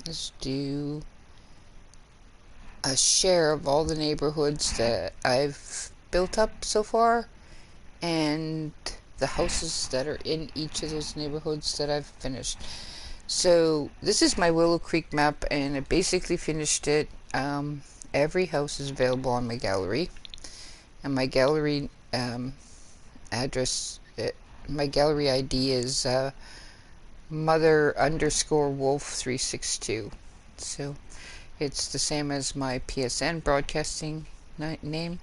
let's do a share of all the neighborhoods that I've built up so far, and the houses that are in each of those neighborhoods that I've finished. So this is my Willow Creek map, and I basically finished it. Every house is available on my gallery, and my gallery address, my gallery ID is mother_wolf362. So it's the same as my PSN broadcasting name.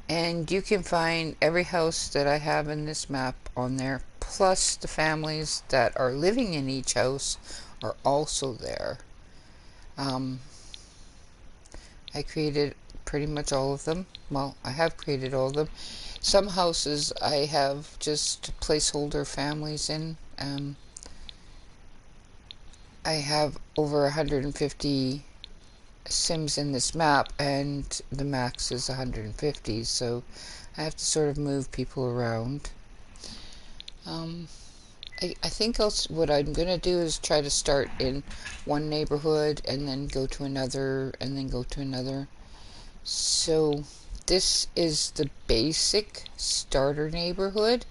And you can find every house that I have in this map on there, plus the families that are living in each house are also there. I created pretty much all of them. Well, I have created all of them. Some houses I have just placeholder families in. I have over 150 Sims in this map, and the max is 150, so I have to sort of move people around. I think what I'm going to do is try to start in one neighborhood and then go to another and then go to another. So this is the basic starter neighborhood.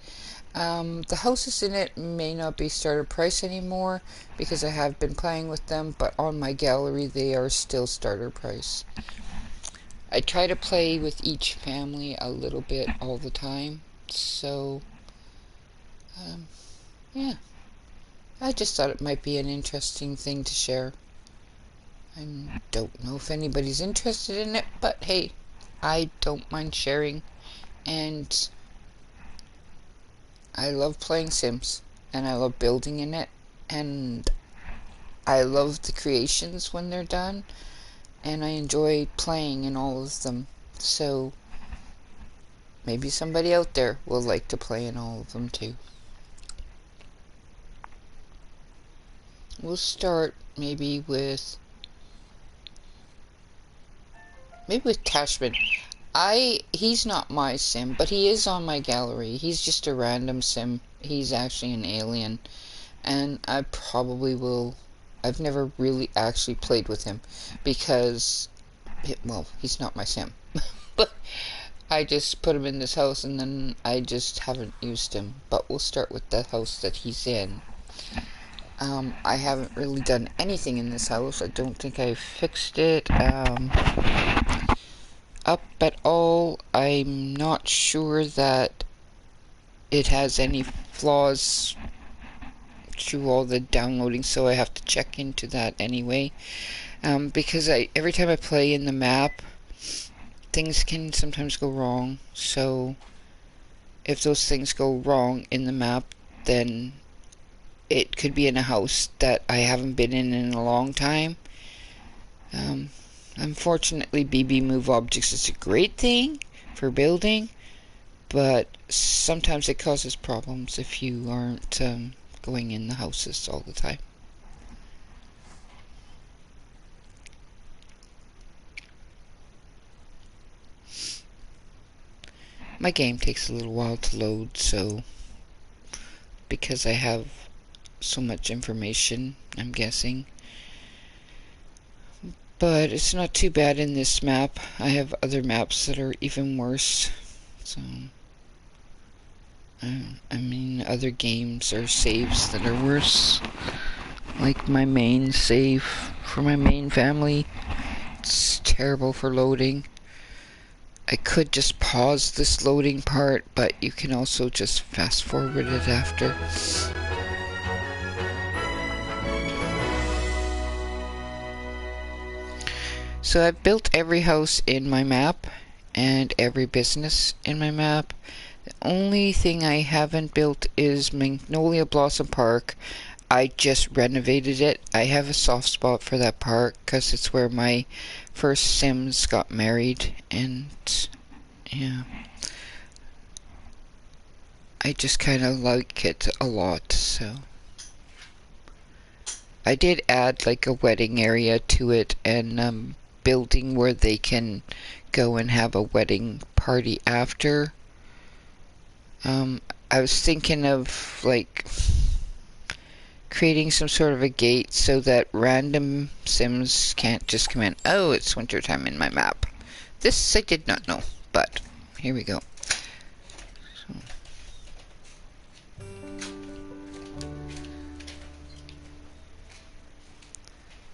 The houses in it may not be starter price anymore because I have been playing with them, but on my gallery they are still starter price. I try to play with each family a little bit all the time, so yeah, I just thought it might be an interesting thing to share. I don't know if anybody's interested in it, but hey, I don't mind sharing, and I love playing Sims, and I love building in it, and I love the creations when they're done, and I enjoy playing in all of them. So maybe somebody out there will like to play in all of them too. We'll start maybe with Cashman. He's not my sim, but he is on my gallery. He's just a random sim. He's actually an alien, and I probably will. I've never really actually played with him because, well, he's not my sim. But I just put him in this house and then I just haven't used him. But we'll start with the house that he's in. I haven't really done anything in this house. I don't think I fixed it up at all. I'm not sure that it has any flaws through all the downloading, so I have to check into that anyway. Because every time I play in the map, things can sometimes go wrong. So if those things go wrong in the map, then it could be in a house that I haven't been in a long time. Unfortunately, BB Move Objects is a great thing for building, but sometimes it causes problems if you aren't going in the houses all the time. My game takes a little while to load, so because I have so much information, I'm guessing. But it's not too bad in this map. I have other maps that are even worse. So, I mean, other games or saves that are worse. Like my main save for my main family. It's terrible for loading. I could just pause this loading part, but you can also just fast forward it after. So I've built every house in my map and every business in my map. The only thing I haven't built is Magnolia Blossom Park. I just renovated it. I have a soft spot for that park because it's where my first Sims got married, and yeah, I just kind of like it a lot. So I did add like a wedding area to it, and building where they can go and have a wedding party after. I was thinking of like creating some sort of a gate so that random Sims can't just come in. Oh, it's wintertime in my map. This I did not know, but here we go.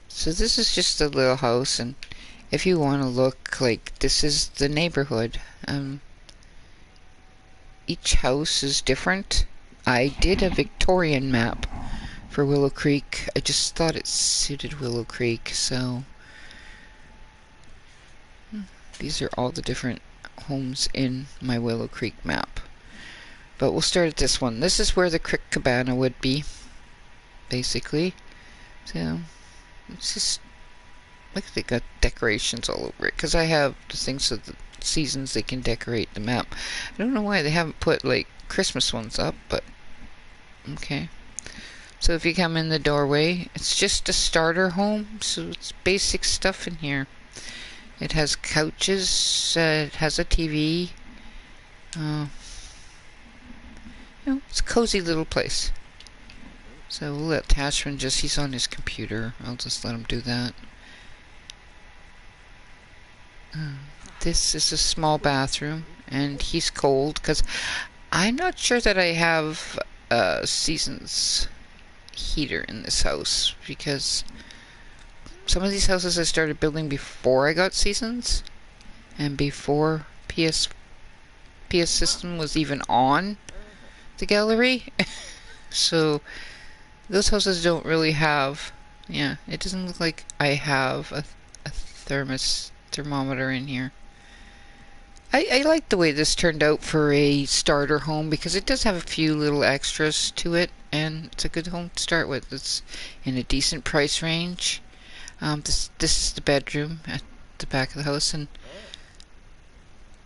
So this is just a little house, and if you want to look, like, this is the neighborhood. Each house is different. I did a Victorian map for Willow Creek. I just thought it suited Willow Creek, so these are all the different homes in my Willow Creek map. But we'll start at this one. This is where the Crick Cabana would be, basically. So it's just, look, they got decorations all over it, because I have the things of the seasons they can decorate the map. I don't know why they haven't put, like, Christmas ones up, but okay. So if you come in the doorway, it's just a starter home, so it's basic stuff in here. It has couches, it has a TV. It's a cozy little place. So we'll let Tashman he's on his computer. I'll just let him do that. This is a small bathroom, and he's cold, because I'm not sure that I have seasons heater in this house, because some of these houses I started building before I got seasons, and before PS system was even on the gallery. So those houses don't really have, yeah, it doesn't look like I have a thermometer in here. I like the way this turned out for a starter home, because it does have a few little extras to it, and it's a good home to start with. It's in a decent price range. This is the bedroom at the back of the house, and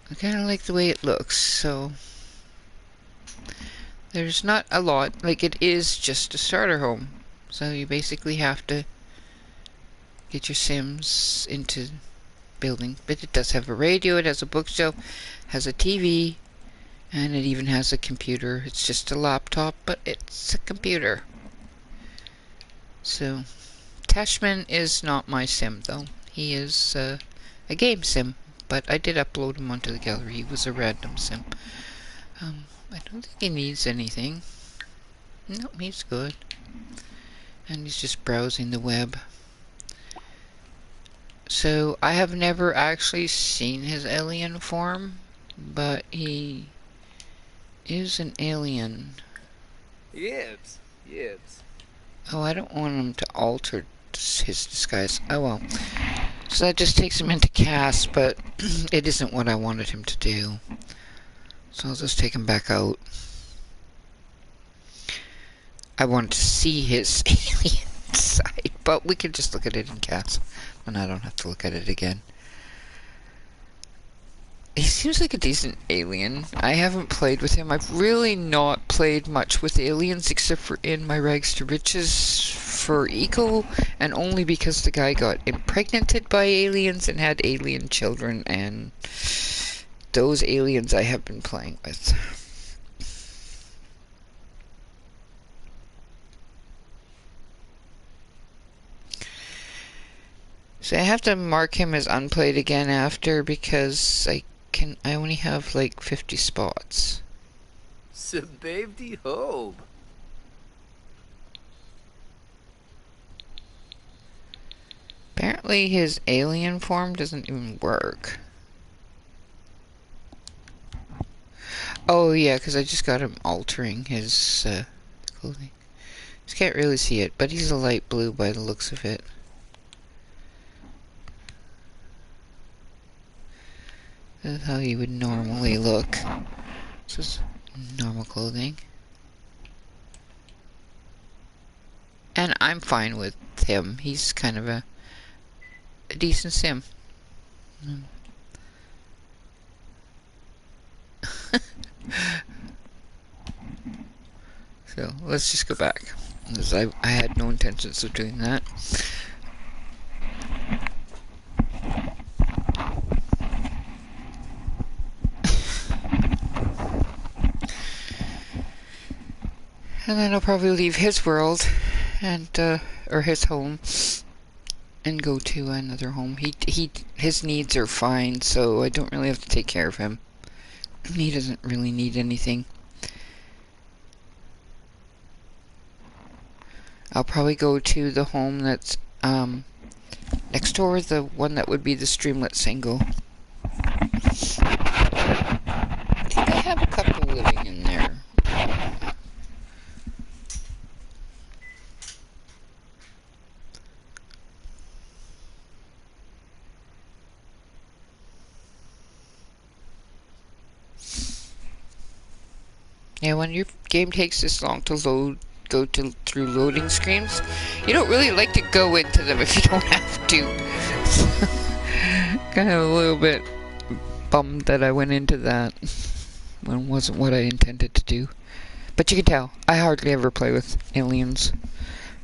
I kind of like the way it looks. So there's not a lot, like, it is just a starter home, so you basically have to get your Sims into building. But it does have a radio, it has a bookshelf, has a TV, and it even has a computer. It's just a laptop, but it's a computer. So Tashman is not my Sim, though. He is a game Sim, but I did upload him onto the gallery. He was a random Sim. I don't think he needs anything. No, he's good. And he's just browsing the web. So I have never actually seen his alien form, but he is an alien. Yibs. Oh, I don't want him to alter his disguise. Oh well. So that just takes him into cast, but it isn't what I wanted him to do. So I'll just take him back out. I wanted to see his alien side, but we can just look at it in cast, and I don't have to look at it again. He seems like a decent alien. I haven't played with him. I've really not played much with aliens, except for in my Rags to Riches for Eco, and only because the guy got impregnated by aliens and had alien children, and those aliens I have been playing with. So I have to mark him as unplayed again after, because I only have like 50 spots. Sebavdi Hobe. Apparently his alien form doesn't even work. Oh yeah, because I just got him altering his clothing. Just can't really see it, but he's a light blue by the looks of it. This is how he would normally look. This is normal clothing. And I'm fine with him. He's kind of a decent Sim. So let's just go back, because I had no intentions of doing that. And then I'll probably leave his world and or his home, and go to another home. His needs are fine, so I don't really have to take care of him. He doesn't really need anything. I'll probably go to the home that's next door, the one that would be the Streamlet single. I think I have a couple living in there. Yeah, when your game takes this long to load, through loading screens, you don't really like to go into them if you don't have to. Kind of a little bit bummed that I went into that when it wasn't what I intended to do. But you can tell, I hardly ever play with aliens.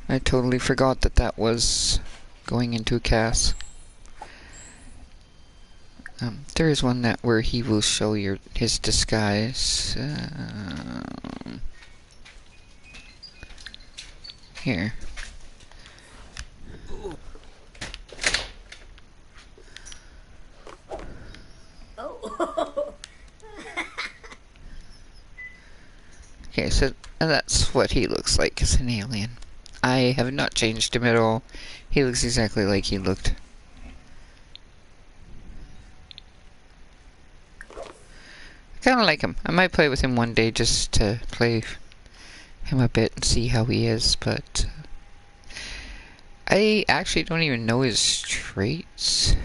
I totally forgot that that was going into a cast. There is one that where he will show his disguise. Here. Oh. Okay, so that's what he looks like as an alien. I have not changed him at all. He looks exactly like he looked. I kind of like him. I might play with him one day just to play him a bit and see how he is, but I actually don't even know his traits.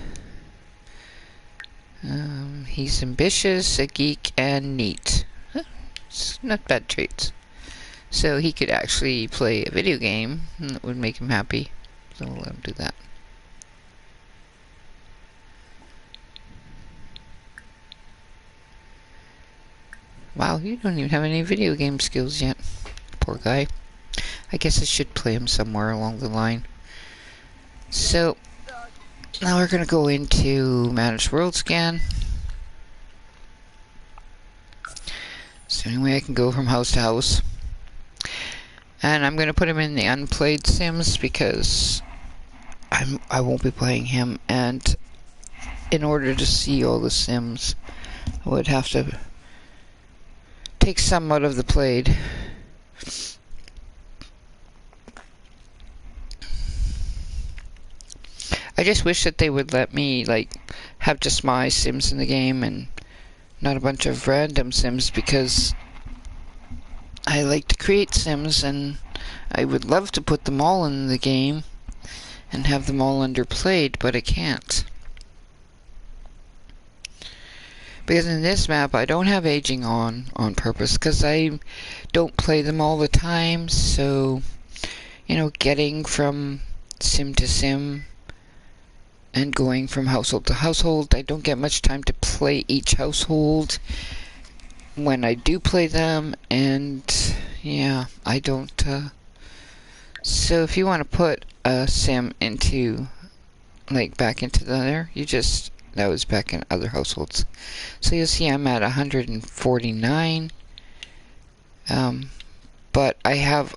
He's ambitious, a geek, and neat. It's not bad traits. So he could actually play a video game, and that would make him happy. So we'll let him do that. Wow, you don't even have any video game skills yet. Poor guy. I guess I should play him somewhere along the line. So, now we're going to go into Manage World Scan. It's the only way I can go from house to house. And I'm going to put him in the unplayed Sims because I won't be playing him. And in order to see all the Sims, I would have to take some out of the played. I just wish that they would let me, like, have just my Sims in the game and not a bunch of random Sims, because I like to create Sims and I would love to put them all in the game and have them all underplayed, but I can't. Because in this map, I don't have aging on purpose, because I don't play them all the time, so, you know, getting from sim to sim and going from household to household, I don't get much time to play each household when I do play them, and yeah, I don't, so if you want to put a sim into, like, back into there, you just, that was back in other households. So you'll see I'm at 149, but I have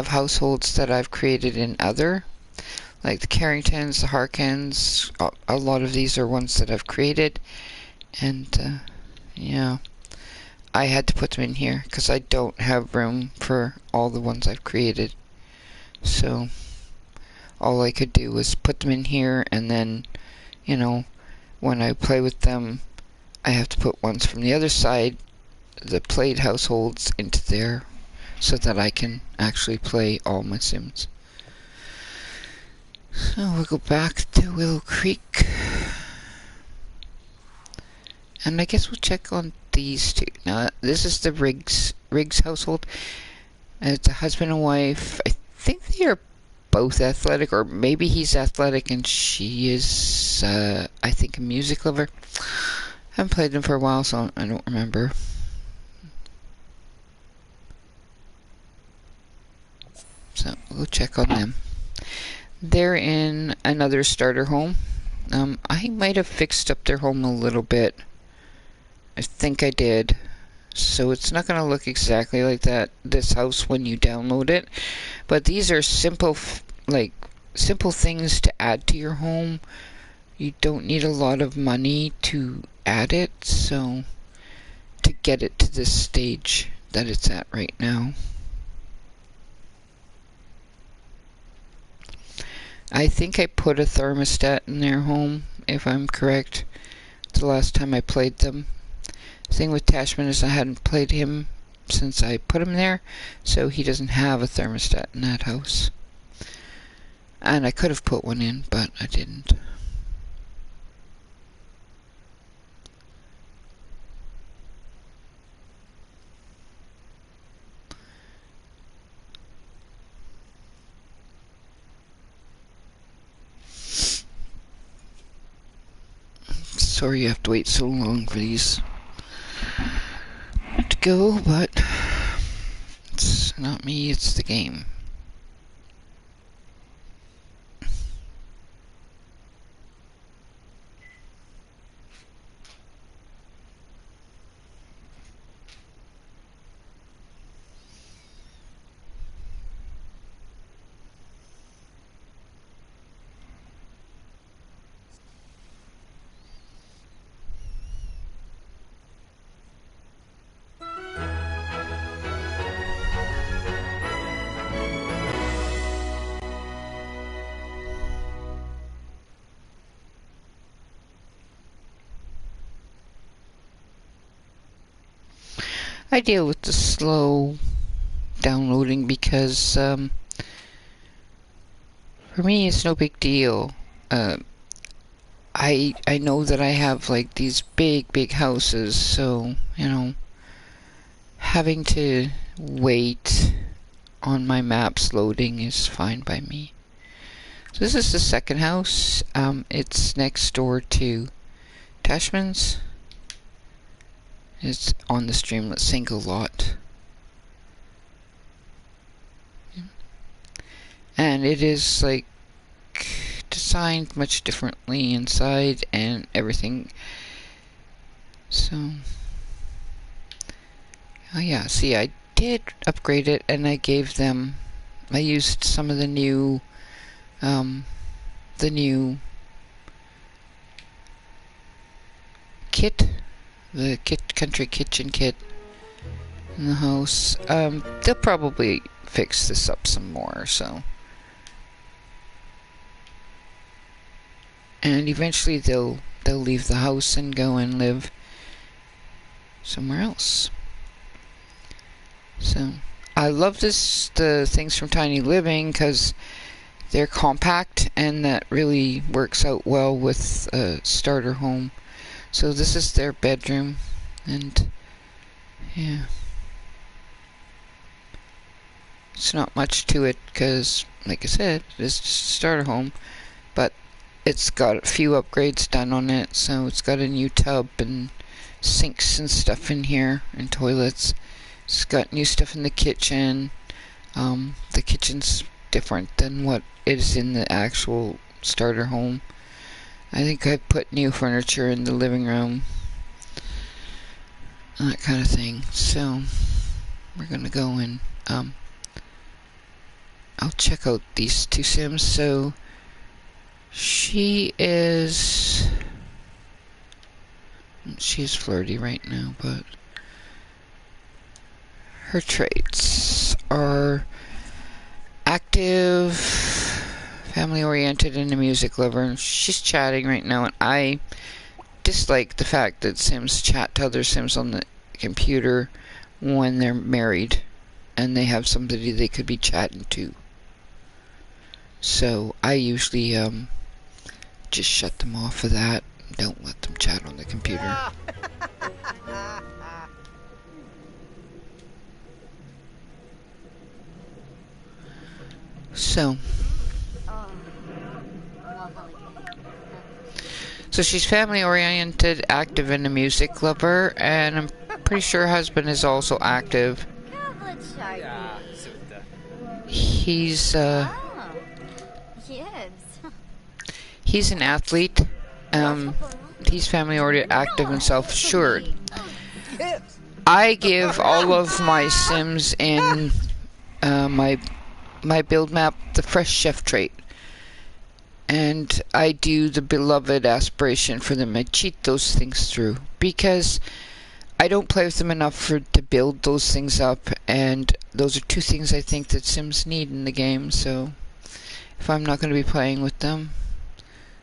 households that I've created in other, like the Carringtons, the Harkins. A lot of these are ones that I've created, and yeah, I had to put them in here because I don't have room for all the ones I've created. So all I could do was put them in here, and then, you know, when I play with them, I have to put ones from the other side, the played households, into there so that I can actually play all my Sims. So we'll go back to Willow Creek. And I guess we'll check on these two. Now, this is the Riggs household. It's a husband and wife. I think they are both athletic, or maybe he's athletic and she is, I think, a music lover. I haven't played them for a while, so I don't remember. So we'll check on them. They're in another starter home. I might have fixed up their home a little bit. I think I did. So it's not going to look exactly like this house when you download it. But these are simple things to add to your home. You don't need a lot of money to add it, so to get it to this stage that it's at right now. I think I put a thermostat in their home, if I'm correct. The last time I played them. The thing with Tashman is I hadn't played him since I put him there, so he doesn't have a thermostat in that house. And I could have put one in, but I didn't. Sorry you have to wait so long for these to go, but it's not me, it's the game. I deal with the slow downloading because for me it's no big deal. I know that I have like these big houses, so you know, having to wait on my maps loading is fine by me. So this is the second house. It's next door to Tashman's. It's on the Streamlet single lot. And it is like designed much differently inside and everything. So oh yeah, see, I did upgrade it and I gave them, I used some of the new kit, the country kitchen kit in the house. They'll probably fix this up some more, so. And eventually they'll leave the house and go and live somewhere else. So I love the things from Tiny Living because they're compact and that really works out well with a starter home. So this is their bedroom, and yeah, it's not much to it because, like I said, it's just a starter home, but it's got a few upgrades done on it. So it's got a new tub and sinks and stuff in here and toilets. It's got new stuff in the kitchen. The kitchen's different than what is in the actual starter home. I think I put new furniture in the living room. That kind of thing. So we're gonna go and I'll check out these two Sims. So she's flirty right now, but her traits are active, family-oriented, and a music lover. She's chatting right now, and I dislike the fact that Sims chat to other Sims on the computer when they're married and they have somebody they could be chatting to. So I usually just shut them off of that. Don't let them chat on the computer. So she's family-oriented, active, and a music lover, and I'm pretty sure her husband is also active. He's he's an athlete. He's family-oriented, active, and self-assured. I give all of my Sims in my build map the fresh chef trait. And I do the beloved aspiration for them. I cheat those things through because I don't play with them enough to build those things up, and those are two things I think that Sims need in the game. So if I'm not going to be playing with them,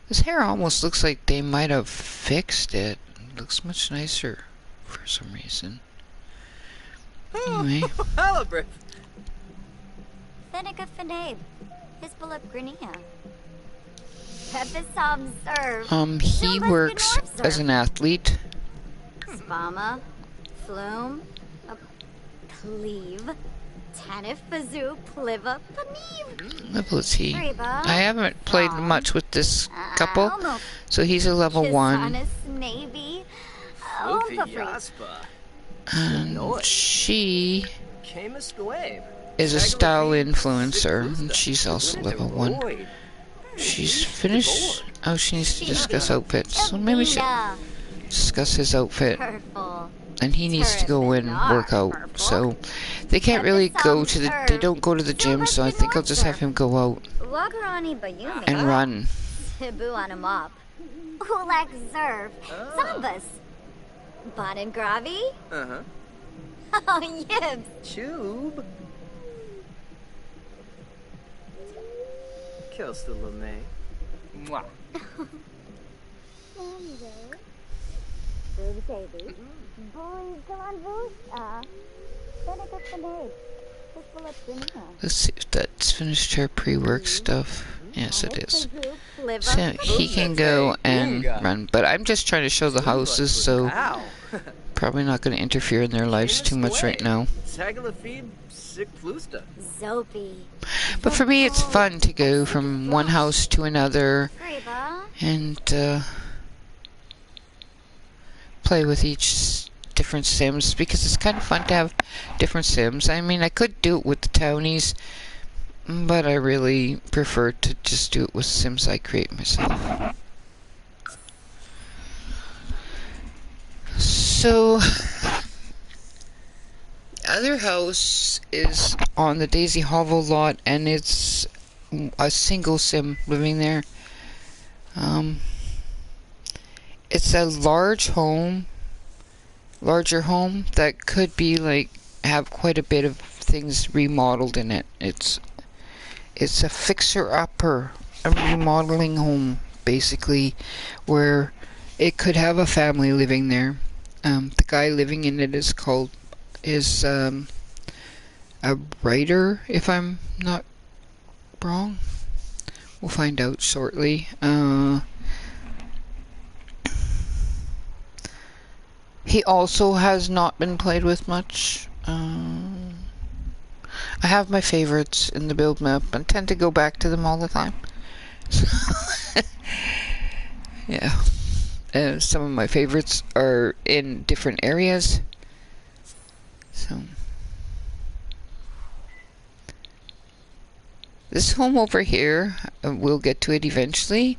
this hair almost looks like they might have fixed it. It looks much nicer for some reason. Anyway. Hello, Britt. Fenica Fenabe. Hisbalip Grinia. Pepisam Serve. He works as an athlete. Spama. Flume. Cleave. Tanif Fazoo Pliva Paneev. Level is he? Reba. I haven't played much with this couple, Almo. so he's a level 1. Kisanis Navy. Sophie Ompafri. Yaspa. And she Camus Guave. is a style influencer, and she's also level 1. She's finished. Oh, she needs to discuss outfits. So maybe she should discuss his outfit. Purple. And he needs to go and work out. So they can't really go to the. They don't go to the gym. So I think I'll just have him go out Wagarani Bayumi. and run. Tibu Anamop. Ulak Zerv. Zambas. Baden Gravi. Uh-huh. Oh, yibs. Tube. Kills the LeMay. Mwah. Let's see if that's finished her pre-work stuff. Yes, it is. So he can go and run, but I'm just trying to show the houses, so Ow. probably not going to interfere in their lives too much right now. Tagalafeed Sick Flusta. Zopi. But for me, it's fun to go from one house to another Reba. and play with each different Sims, because it's kind of fun to have different Sims. I mean, I could do it with the townies, but I really prefer to just do it with Sims I create myself. So, other house is on the Daisy Hovel lot, and it's a single Sim living there. It's a larger home that could be like have quite a bit of things remodeled in it. It's a fixer-upper, a remodeling home, basically, where it could have a family living there. The guy living in it is a writer, if I'm not wrong. We'll find out shortly. He also has not been played with much. I have my favorites in the build map and tend to go back to them all the time. Yeah. Some of my favorites are in different areas. So this home over here, we'll get to it eventually.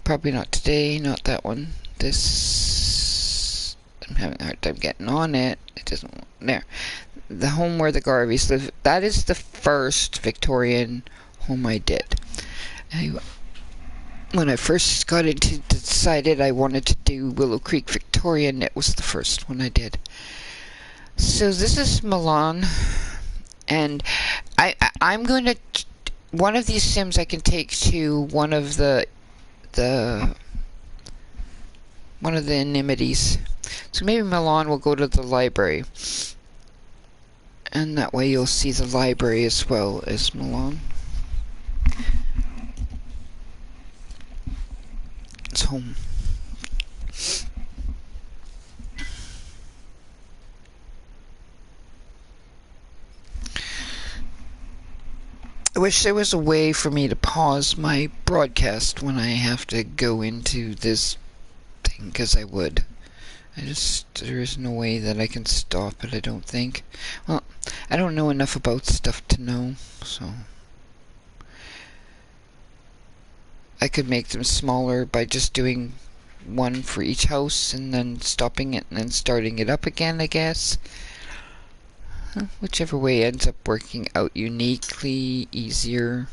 Probably not today, not that one. This, I'm having a hard time getting on it. It doesn't, there. The home where the Garveys live, that is the first Victorian home I did. When I first got into, decided I wanted to do Willow Creek Victorian, it was the first one I did. So this is Milan, and I'm going to, one of these Sims I can take to one of the animities. So maybe Milan will go to the library, and that way you'll see the library as well as Milan. It's home. I wish there was a way for me to pause my broadcast when I have to go into this thing, because I would. There is no way that I can stop it, I don't think. Well, I don't know enough about stuff to know, so. I could make them smaller by just doing one for each house and then stopping it and then starting it up again, I guess. Whichever way ends up working out uniquely easier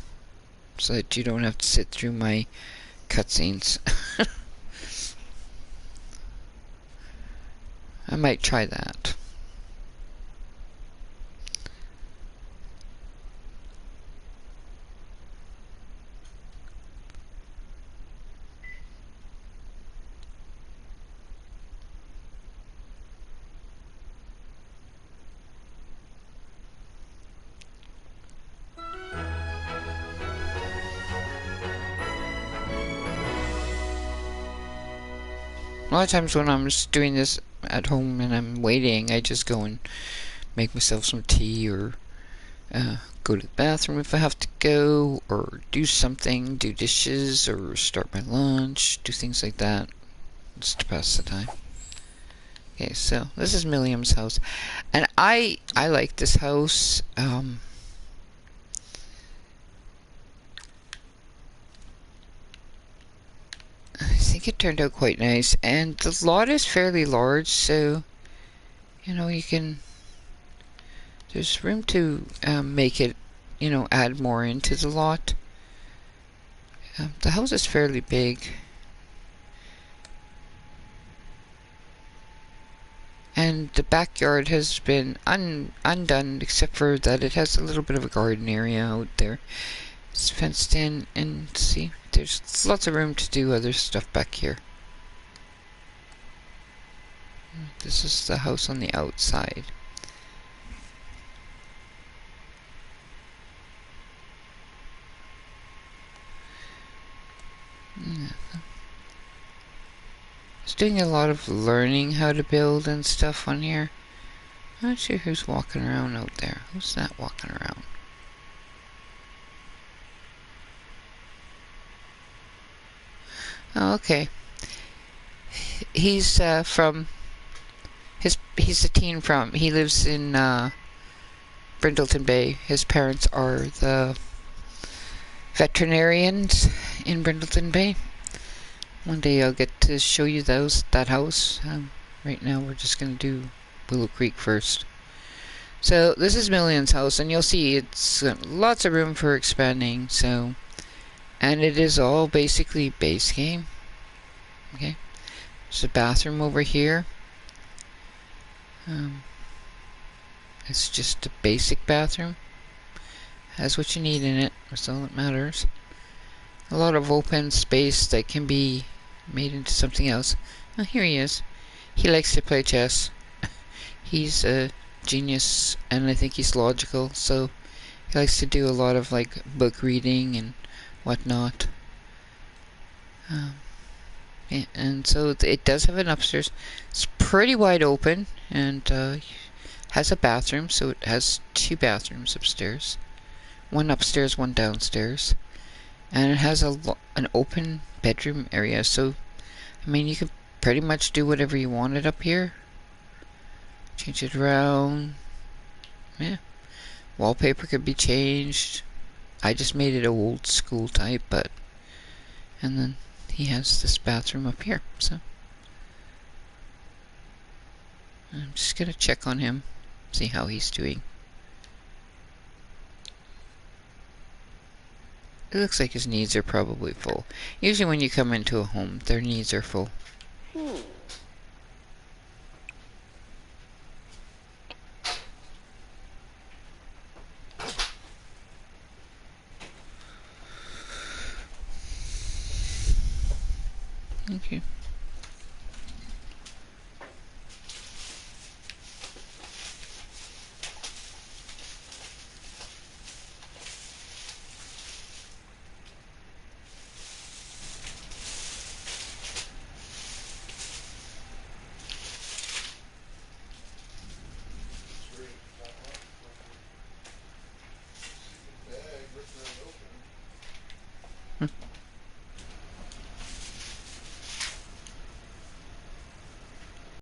so that you don't have to sit through my cutscenes. I might try that. A lot of times when I'm just doing this at home and I'm waiting, I just go and make myself some tea or go to the bathroom if I have to go, or do something, do dishes, or start my lunch, do things like that, just to pass the time. Okay, so this is Milliam's house, and I like this house. I think it turned out quite nice, and the lot is fairly large, so you know you can. There's room to make it, you know, add more into the lot. The house is fairly big. And the backyard has been undone, except for that it has a little bit of a garden area out there. It's fenced in, and see, there's lots of room to do other stuff back here. This is the house on the outside. Yeah. I was doing a lot of learning how to build and stuff on here. I'm not sure who's walking around out there. Who's that walking around? Oh, okay. He's from he's a teen from. He lives in Brindleton Bay. His parents are the veterinarians in Brindleton Bay. One day I'll get to show you that house. Right now we're just gonna do Willow Creek first. So this is Millian's house, and you'll see it's got lots of room for expanding. So, and it is all basically base game. Okay, there's a bathroom over here. It's just a basic bathroom. Has what you need in it. That's all that matters. A lot of open space that can be made into something else. Oh, here he is. He likes to play chess. He's a genius, and I think he's logical, so he likes to do a lot of like book reading and whatnot. Yeah, and so it does have an upstairs. It's pretty wide open, and has a bathroom, so it has 2 bathrooms upstairs. One upstairs, one downstairs. And it has an open bedroom area, so I mean you can pretty much do whatever you wanted up here. Change it around. Yeah. Wallpaper could be changed. I just made it old school type, but and then he has this bathroom up here, so I'm just gonna check on him, see how he's doing. It looks like his needs are probably full. Usually when you come into a home, their needs are full. Okay.